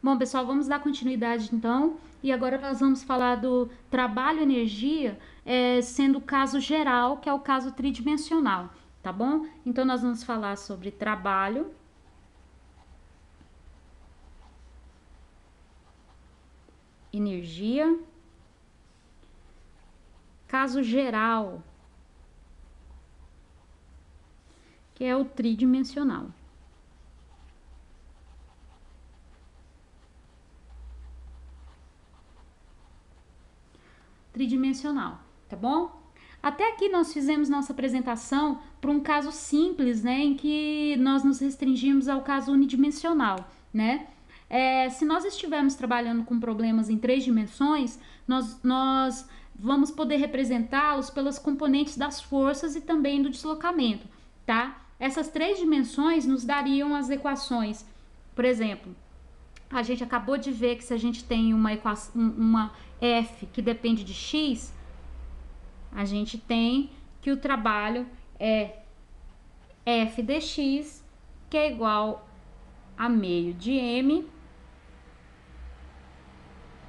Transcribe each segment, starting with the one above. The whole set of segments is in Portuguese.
Bom, pessoal, vamos dar continuidade então. E agora nós vamos falar do trabalho e energia, sendo o caso geral, que é o caso tridimensional, tá bom? Então nós vamos falar sobre trabalho, energia, caso geral, que é o tridimensional. Tridimensional, tá bom? Até aqui nós fizemos nossa apresentação para um caso simples, né, em que nós nos restringimos ao caso unidimensional, né? Se nós estivermos trabalhando com problemas em 3 dimensões, nós vamos poder representá-los pelas componentes das forças e também do deslocamento, tá? Essas 3 dimensões nos dariam as equações. Por exemplo, a gente acabou de ver que se a gente tem uma f que depende de x, a gente tem que o trabalho é f dx, que é igual a meio de m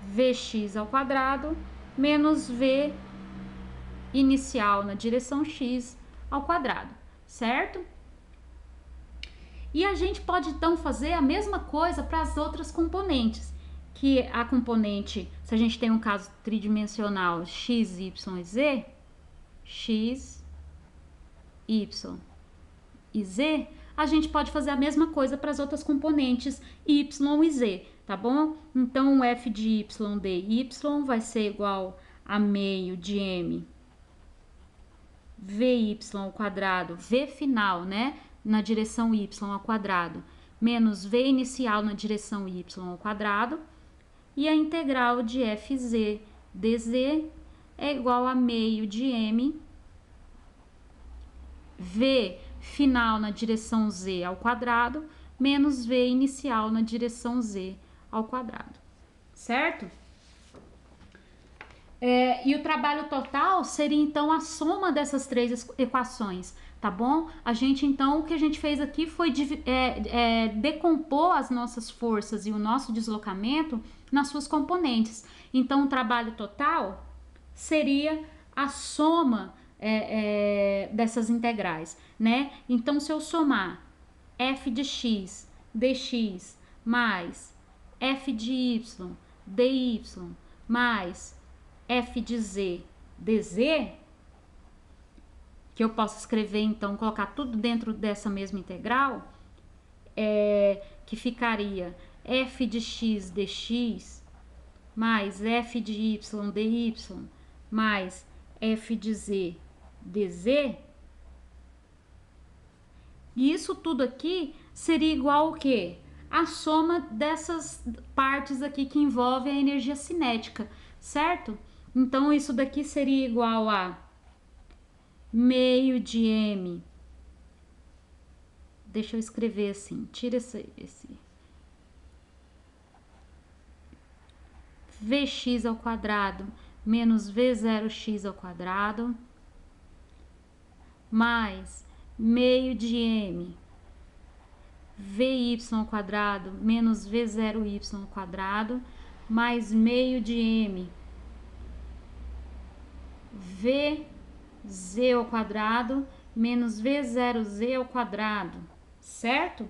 vx ao quadrado menos v inicial na direção x ao quadrado, certo? E a gente pode então fazer a mesma coisa para as outras componentes, que a componente, se a gente tem um caso tridimensional x, y e z, x, y e z, a gente pode fazer a mesma coisa para as outras componentes y e z, tá bom? Então o f de y dy vai ser igual a meio de m vy ao quadrado, v final, né, na direção y ao quadrado, menos v inicial na direção y ao quadrado, e a integral de fz dz é igual a meio de m v final na direção z ao quadrado, menos v inicial na direção z ao quadrado, certo? E o trabalho total seria então a soma dessas 3 equações, tá bom? A gente então, o que a gente fez aqui foi decompor as nossas forças e o nosso deslocamento nas suas componentes. Então o trabalho total seria a soma dessas integrais, né? Então se eu somar f de x dx mais f de y dy mais f de z dz, que eu posso escrever então, colocar tudo dentro dessa mesma integral, que ficaria f de x dx mais f de y dy mais f de z dz, e isso tudo aqui seria igual ao quê? A soma dessas partes aqui que envolve a energia cinética, certo? Então isso daqui seria igual a meio de m, deixa eu escrever assim, tira esse vx ao quadrado menos v0x ao quadrado, mais meio de m vy ao quadrado menos v0y ao quadrado, mais meio de m vz ao quadrado menos v0z ao quadrado, certo?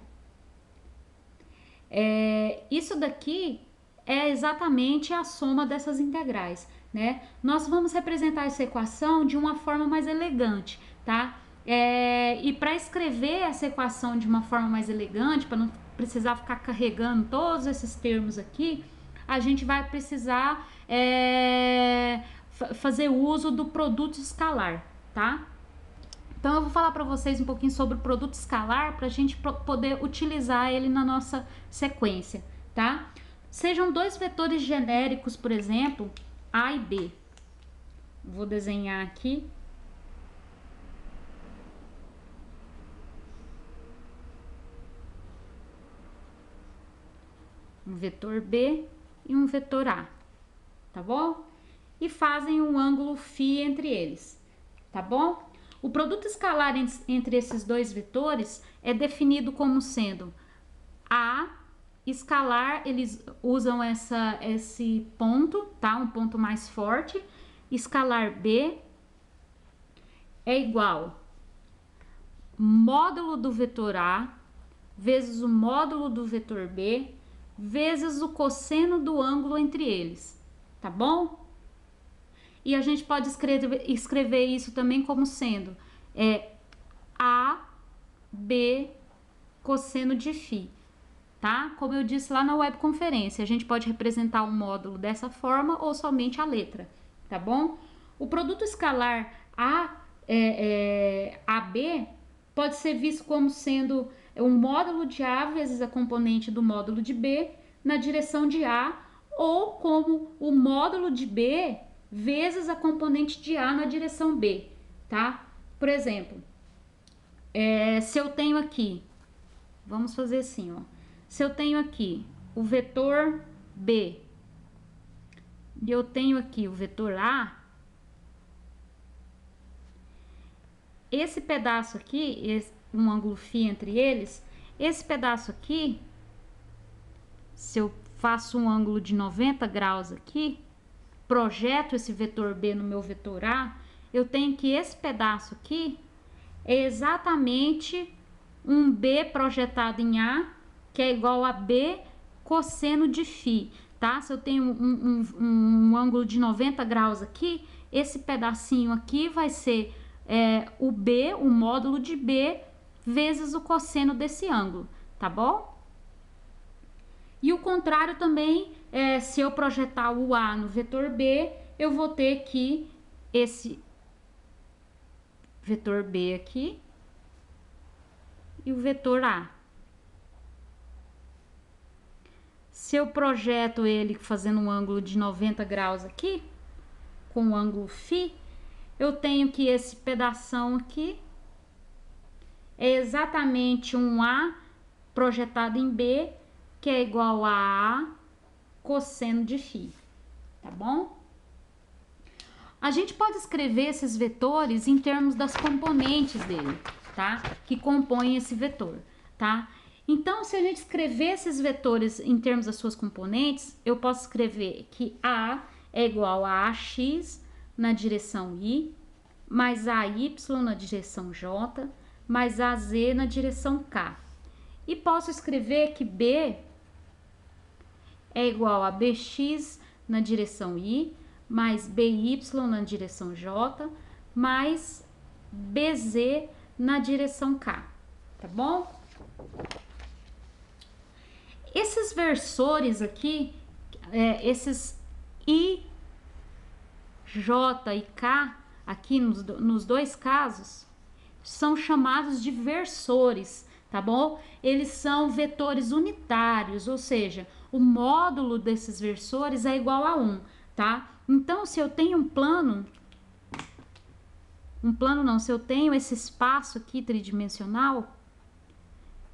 Isso daqui é exatamente a soma dessas integrais, né? Nós vamos representar essa equação de uma forma mais elegante, tá? E para escrever essa equação de uma forma mais elegante, para não precisar ficar carregando todos esses termos aqui, a gente vai precisar fazer uso do produto escalar, tá? Então eu vou falar para vocês um pouquinho sobre o produto escalar para a gente poder utilizar ele na nossa sequência, tá? Sejam 2 vetores genéricos, por exemplo, A e B. Vou desenhar aqui. Um vetor B e um vetor A, tá bom? E fazem um ângulo φ entre eles, tá bom? O produto escalar entre esses 2 vetores é definido como sendo A escalar, eles usam esse ponto, tá? Um ponto mais forte. Escalar B é igual módulo do vetor A vezes o módulo do vetor B vezes o cosseno do ângulo entre eles, tá bom? E a gente pode escrever isso também como sendo A, B, cosseno de φ, tá? Como eu disse lá na webconferência, a gente pode representar o módulo dessa forma ou somente a letra, tá bom? O produto escalar AB pode ser visto como sendo um módulo de A vezes a componente do módulo de B na direção de A, ou como o módulo de B vezes a componente de A na direção B, tá? Por exemplo, se eu tenho aqui, vamos fazer assim, ó. Se eu tenho aqui o vetor B e eu tenho aqui o vetor A, esse pedaço aqui, um ângulo φ entre eles, esse pedaço aqui, se eu faço um ângulo de 90 graus aqui, projeto esse vetor B no meu vetor A, eu tenho que esse pedaço aqui é exatamente um B projetado em A, que é igual a B cosseno de φ, tá? Se eu tenho um ângulo de 90 graus aqui, esse pedacinho aqui vai ser o B, o módulo de B, vezes o cosseno desse ângulo, tá bom? E o contrário também, se eu projetar o A no vetor B, eu vou ter que esse vetor B aqui e o vetor A. Se eu projeto ele fazendo um ângulo de 90 graus aqui, com o ângulo φ, eu tenho que esse pedação aqui é exatamente um A projetado em B, que é igual a A cosseno de φ, tá bom? A gente pode escrever esses vetores em termos das componentes dele, tá? Que compõem esse vetor, tá? Então, se a gente escrever esses vetores em termos das suas componentes, eu posso escrever que A é igual a AX na direção Y, mais AY na direção J, mais AZ na direção K. E posso escrever que B é igual a BX na direção Y, mais BY na direção J, mais BZ na direção K, tá bom? Esses versores aqui, esses I, J e K, aqui nos dois casos, são chamados de versores, tá bom? Eles são vetores unitários, ou seja, o módulo desses versores é igual a 1, tá? Então, se eu tenho se eu tenho esse espaço aqui tridimensional,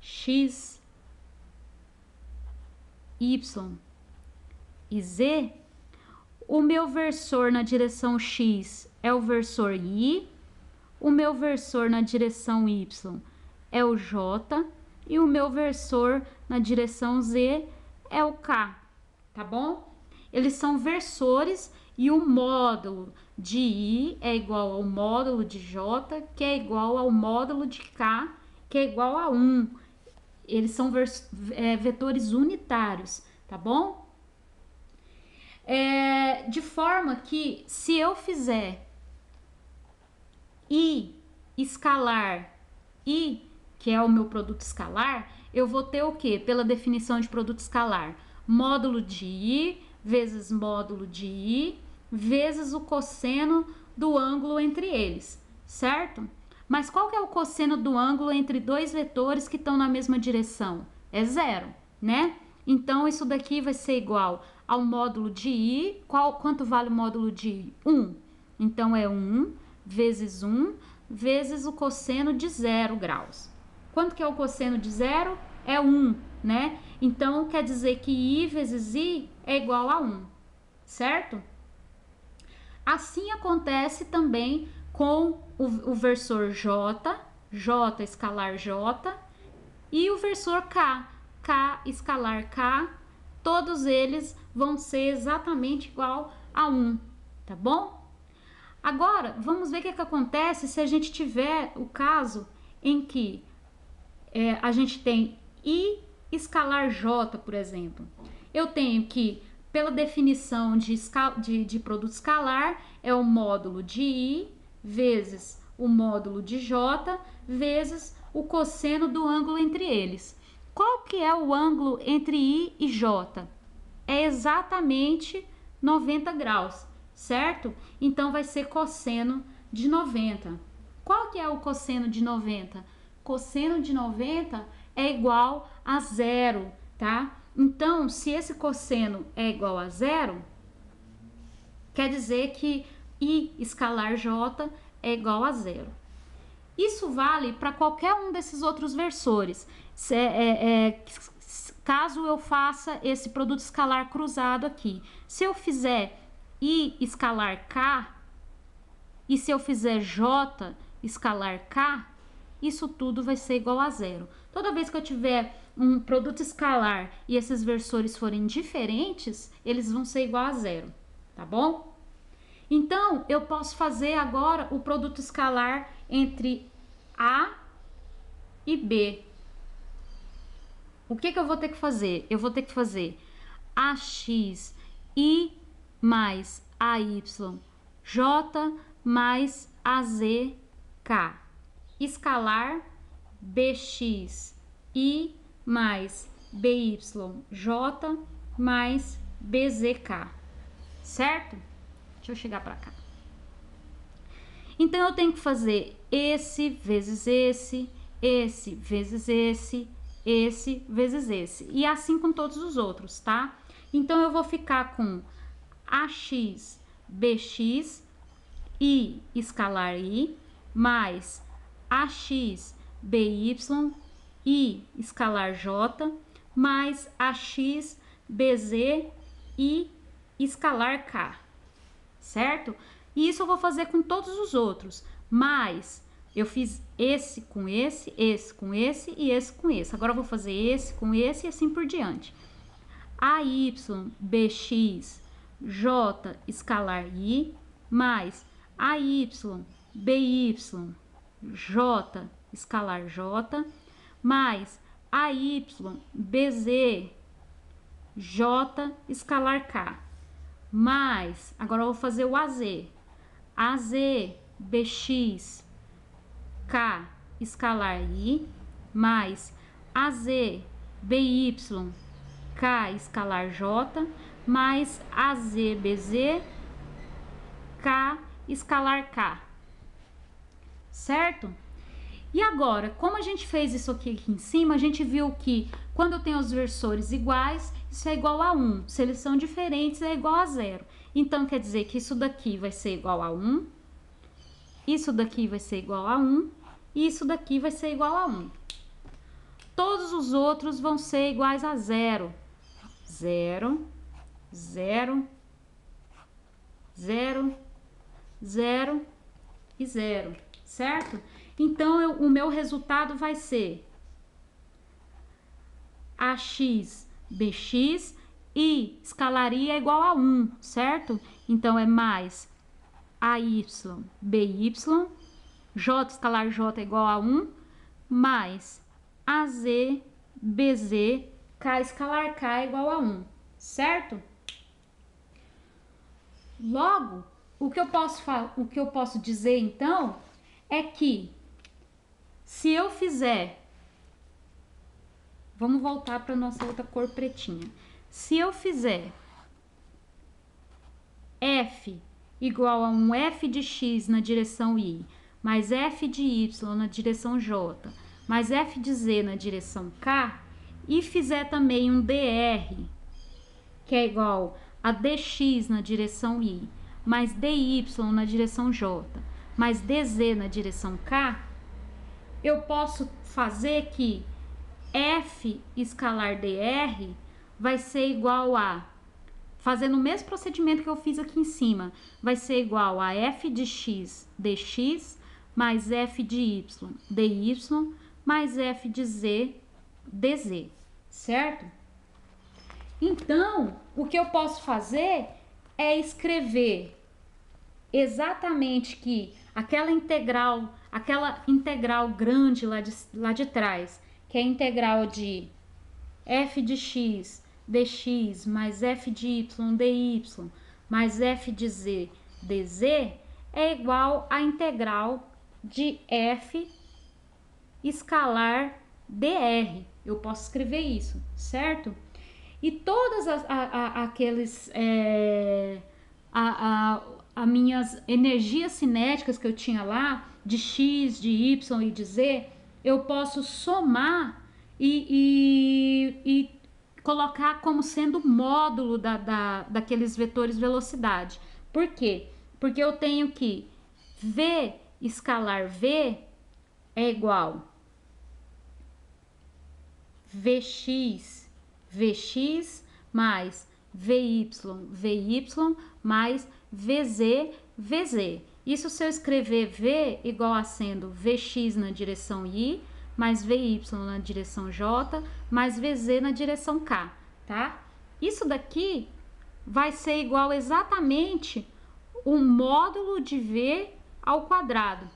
x, y e z, o meu versor na direção x é o versor I, o meu versor na direção y é o j e o meu versor na direção z é o k, tá bom? Eles são versores e o módulo de I é igual ao módulo de j, que é igual ao módulo de k, que é igual a 1. Eles são vetores unitários, tá bom? De forma que, se eu fizer I escalar I, que é o meu produto escalar, eu vou ter o quê? Pela definição de produto escalar, módulo de I vezes módulo de I vezes o cosseno do ângulo entre eles, certo? Mas qual que é o cosseno do ângulo entre dois vetores que estão na mesma direção? É 0, né? Então, isso daqui vai ser igual ao módulo de I. Quanto vale o módulo de I? 1. Então, é 1 vezes 1 vezes o cosseno de 0 graus. Quanto que é o cosseno de 0? É 1, né? Então, quer dizer que I vezes I é igual a 1, certo? Assim acontece também com o versor J escalar J, e o versor K K escalar K, todos eles vão ser exatamente igual a 1, tá bom? Agora, vamos ver o que acontece se a gente tiver o caso em que a gente tem I escalar J, por exemplo. Eu tenho que, pela definição de produto escalar, é o módulo de I vezes o módulo de J vezes o cosseno do ângulo entre eles. Qual que é o ângulo entre I e J? É exatamente 90 graus, certo? Então, vai ser cosseno de 90. Qual que é o cosseno de 90? Cosseno de 90 é igual a zero, tá? Então, se esse cosseno é igual a zero, quer dizer que I escalar J é igual a zero. Isso vale para qualquer um desses outros versores. Caso eu faça esse produto escalar cruzado aqui. Se eu fizer I escalar K e se eu fizer J escalar K, isso tudo vai ser igual a zero. Toda vez que eu tiver um produto escalar e esses versores forem diferentes, eles vão ser igual a zero, tá bom? Então, eu posso fazer agora o produto escalar entre A e B. O que eu vou ter que fazer? Eu vou ter que fazer AX I mais AY J mais AZ K. Escalar BX I mais BY J mais BZK. Certo? Deixa eu chegar para cá. Então, eu tenho que fazer esse vezes esse vezes esse vezes esse. E assim com todos os outros, tá? Então, eu vou ficar com AX, BX, I escalar I, mais AX, BY, I escalar J, mais AX, BZ, I escalar K. Certo? E isso eu vou fazer com todos os outros, mas eu fiz esse com esse, esse com esse e esse com esse. Agora eu vou fazer esse com esse e assim por diante. AY, BX, J escalar I, mais AY, BY, J escalar J, mais AY, BZ, J escalar K. Mais, agora eu vou fazer o AZ. AZ, BX, K, escalar I, mais AZ, BY, K, escalar J, mais AZ, BZ, K, escalar K. Certo? E agora, como a gente fez isso aqui em cima, a gente viu que quando eu tenho os versores iguais, isso é igual a 1. Se eles são diferentes, é igual a 0. Então, quer dizer que isso daqui vai ser igual a 1, isso daqui vai ser igual a 1, e isso daqui vai ser igual a 1. Todos os outros vão ser iguais a 0. 0, 0, 0, 0 e 0, certo? Então, o meu resultado vai ser AX, BX e escalaria é igual a 1, certo? Então, é mais AY, BY, J escalar J é igual a 1, mais AZ, BZ, K escalar K é igual a 1, certo? Logo, o que eu posso dizer, então, é que se eu fizer... Vamos voltar para nossa outra cor pretinha. Se eu fizer F igual a um F de X na direção Y, mais F de Y na direção J, mais F de Z na direção K, e fizer também um DR, que é igual a DX na direção Y, mais DY na direção J, mais DZ na direção K, eu posso fazer que F escalar DR vai ser igual a, fazendo o mesmo procedimento que eu fiz aqui em cima, vai ser igual a F de X dx, mais F de Y dy, mais F de Z dz, certo? Então, o que eu posso fazer é escrever exatamente que aquela integral grande lá de trás, que é a integral de f de x dx mais f de y dy mais f de z dz é igual à integral de f escalar dr. Eu posso escrever isso, certo? E todas aqueles as minhas energias cinéticas que eu tinha lá, de x, de y e de z, eu posso somar e colocar como sendo módulo daqueles vetores velocidade. Por quê? Porque eu tenho que v escalar v é igual vx mais vy mais vz. Isso se eu escrever v igual a sendo vx na direção i, mais vy na direção j, mais vz na direção k, tá? Isso daqui vai ser igual exatamente o módulo de v ao quadrado,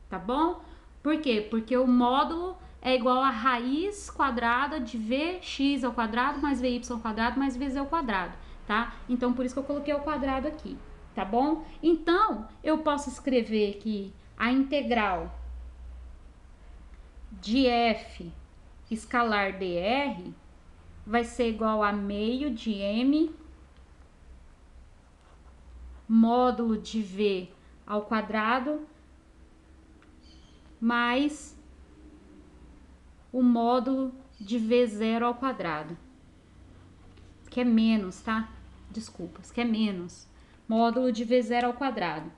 tá bom? Por quê? Porque o módulo é igual a raiz quadrada de vx ao quadrado mais vy ao quadrado mais vz ao quadrado, tá? Então, por isso que eu coloquei ao quadrado aqui, tá bom? Então, eu posso escrever que a integral de f escalar dr vai ser igual a meio de m módulo de v ao quadrado mais o módulo de v0 ao quadrado, que é menos, tá? Desculpas, que é menos. Módulo de v0 ao quadrado.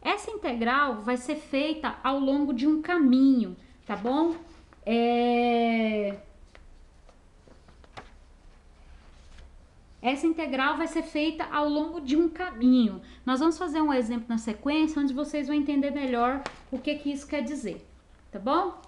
Essa integral vai ser feita ao longo de um caminho, tá bom? Essa integral vai ser feita ao longo de um caminho. Nós vamos fazer um exemplo na sequência, onde vocês vão entender melhor o que isso quer dizer, tá bom?